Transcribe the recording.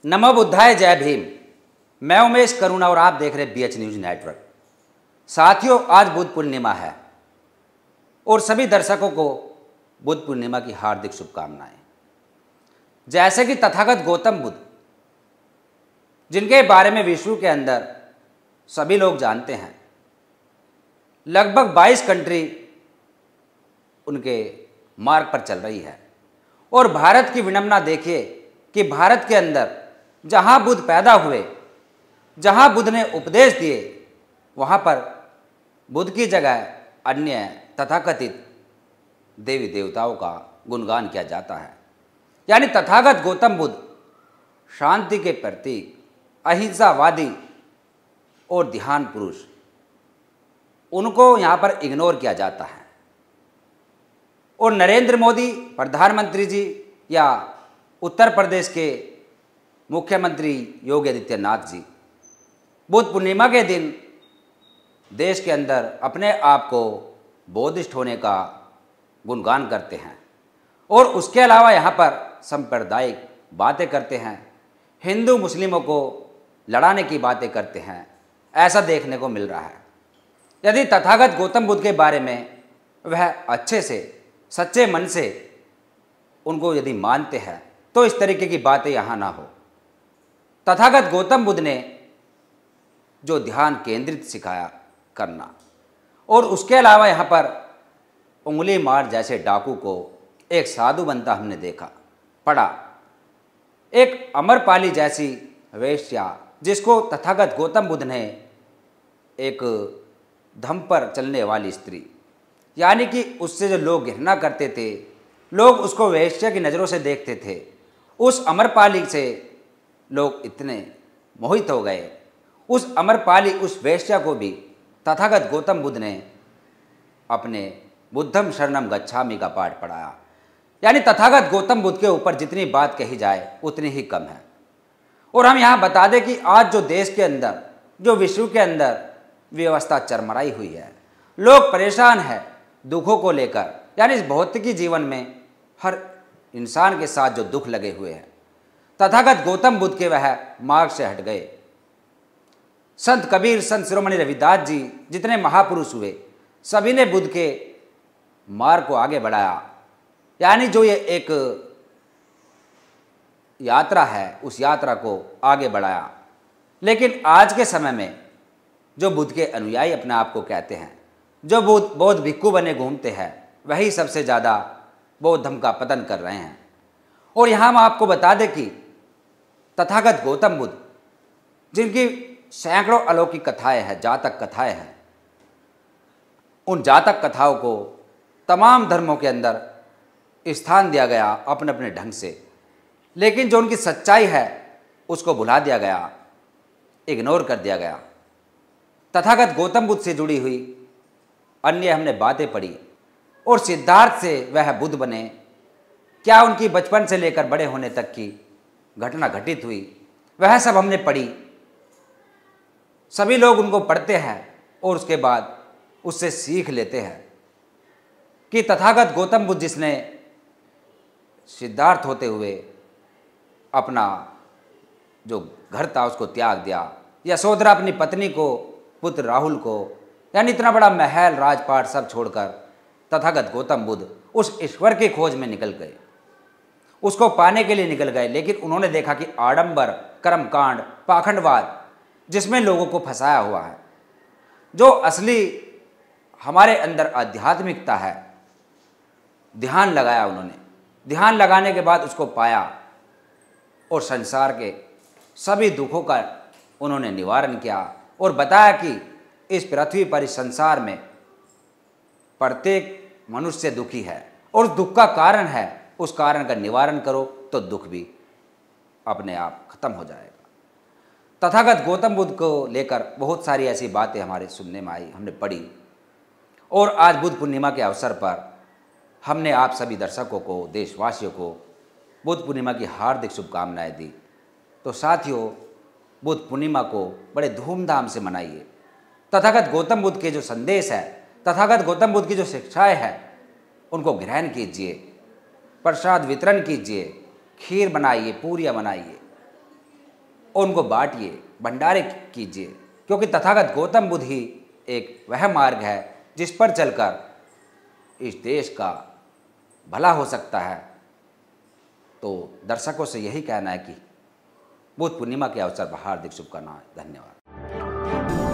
नमो बुद्धाय, जय भीम। मैं उमेश करुणा और आप देख रहे BH न्यूज नेटवर्क। साथियों, आज बुद्ध पूर्णिमा है और सभी दर्शकों को बुद्ध पूर्णिमा की हार्दिक शुभकामनाएं। जैसे कि तथागत गौतम बुद्ध, जिनके बारे में विश्व के अंदर सभी लोग जानते हैं, लगभग 22 कंट्री उनके मार्ग पर चल रही है। और भारत की विडंबना देखिए कि भारत के अंदर जहां बुद्ध पैदा हुए, जहां बुद्ध ने उपदेश दिए, वहां पर बुद्ध की जगह अन्य तथाकथित देवी देवताओं का गुणगान किया जाता है। यानी तथागत गौतम बुद्ध शांति के प्रतीक, अहिंसावादी और ध्यान पुरुष, उनको यहाँ पर इग्नोर किया जाता है। और नरेंद्र मोदी प्रधानमंत्री जी या उत्तर प्रदेश के मुख्यमंत्री योगी आदित्यनाथ जी बुद्ध पूर्णिमा के दिन देश के अंदर अपने आप को बौद्धिस्ट होने का गुणगान करते हैं और उसके अलावा यहाँ पर सांप्रदायिक बातें करते हैं, हिंदू मुस्लिमों को लड़ाने की बातें करते हैं। ऐसा देखने को मिल रहा है। यदि तथागत गौतम बुद्ध के बारे में वह अच्छे से, सच्चे मन से उनको यदि मानते हैं तो इस तरीके की बातें यहाँ ना हो। तथागत गौतम बुद्ध ने जो ध्यान केंद्रित सिखाया करना, और उसके अलावा यहाँ पर उंगली मार जैसे डाकू को एक साधु बनता हमने देखा, पढ़ा। एक अमरपाली जैसी वेश्या जिसको तथागत गौतम बुद्ध ने एक धम पर चलने वाली स्त्री, यानी कि उससे जो लोग घृणा करते थे, लोग उसको वेश्या की नज़रों से देखते थे, उस अमरपाली से लोग इतने मोहित हो गए। उस अमरपाली, उस वेश्या को भी तथागत गौतम बुद्ध ने अपने बुद्धम शरणम गच्छामि का पाठ पढ़ाया। यानी तथागत गौतम बुद्ध के ऊपर जितनी बात कही जाए उतनी ही कम है। और हम यहाँ बता दें कि आज जो देश के अंदर, जो विश्व के अंदर व्यवस्था चरमराई हुई है, लोग परेशान हैं दुखों को लेकर। यानी इस भौतिकी जीवन में हर इंसान के साथ जो दुख लगे हुए हैं, तथागत गौतम बुद्ध के वह मार्ग से हट गए। संत कबीर, संत शिरोमणि रविदास जी, जितने महापुरुष हुए, सभी ने बुद्ध के मार्ग को आगे बढ़ाया। यानी जो ये एक यात्रा है, उस यात्रा को आगे बढ़ाया। लेकिन आज के समय में जो बुद्ध के अनुयायी अपने आप को कहते हैं, जो बौद्ध भिक्खु बने घूमते हैं, वही सबसे ज़्यादा बौद्ध धर्म का पतन कर रहे हैं। और यहाँ हम आपको बता दें कि तथागत गौतम बुद्ध, जिनकी सैकड़ों अलौकिक कथाएं हैं, जातक कथाएं हैं, उन जातक कथाओं को तमाम धर्मों के अंदर स्थान दिया गया अपने अपने ढंग से। लेकिन जो उनकी सच्चाई है उसको भुला दिया गया, इग्नोर कर दिया गया। तथागत गौतम बुद्ध से जुड़ी हुई अन्य हमने बातें पढ़ी, और सिद्धार्थ से वह बुद्ध बने, क्या उनकी बचपन से लेकर बड़े होने तक की घटना घटित हुई, वह सब हमने पढ़ी। सभी लोग उनको पढ़ते हैं और उसके बाद उससे सीख लेते हैं कि तथागत गौतम बुद्ध, जिसने सिद्धार्थ होते हुए अपना जो घर था उसको त्याग दिया, यशोधरा अपनी पत्नी को, पुत्र राहुल को, यानी इतना बड़ा महल, राजपाट सब छोड़कर तथागत गौतम बुद्ध उस ईश्वर की खोज में निकल गए, उसको पाने के लिए निकल गए। लेकिन उन्होंने देखा कि आडंबर, कर्मकांड, पाखंडवाद, जिसमें लोगों को फंसाया हुआ है, जो असली हमारे अंदर आध्यात्मिकता है, ध्यान लगाया उन्होंने। ध्यान लगाने के बाद उसको पाया और संसार के सभी दुखों का उन्होंने निवारण किया और बताया कि इस पृथ्वी पर, इस संसार में प्रत्येक मनुष्य दुखी है और दुख का कारण है, उस कारण का निवारण करो तो दुख भी अपने आप खत्म हो जाएगा। तथागत गौतम बुद्ध को लेकर बहुत सारी ऐसी बातें हमारे सुनने में आई, हमने पढ़ी। और आज बुद्ध पूर्णिमा के अवसर पर हमने आप सभी दर्शकों को, देशवासियों को बुद्ध पूर्णिमा की हार्दिक शुभकामनाएं दी। तो साथियों, बुद्ध पूर्णिमा को बड़े धूमधाम से मनाइए। तथागत गौतम बुद्ध के जो संदेश है, तथागत गौतम बुद्ध की जो शिक्षाएं हैं, उनको ग्रहण कीजिए, प्रसाद वितरण कीजिए, खीर बनाइए, पूरियाँ बनाइए। और उनको बांटिए, भंडारे कीजिए, क्योंकि तथागत गौतम बुद्ध ही एक वह मार्ग है जिस पर चलकर इस देश का भला हो सकता है। तो दर्शकों से यही कहना है कि बुद्ध पूर्णिमा के अवसर पर हार्दिक शुभकामनाएं। धन्यवाद।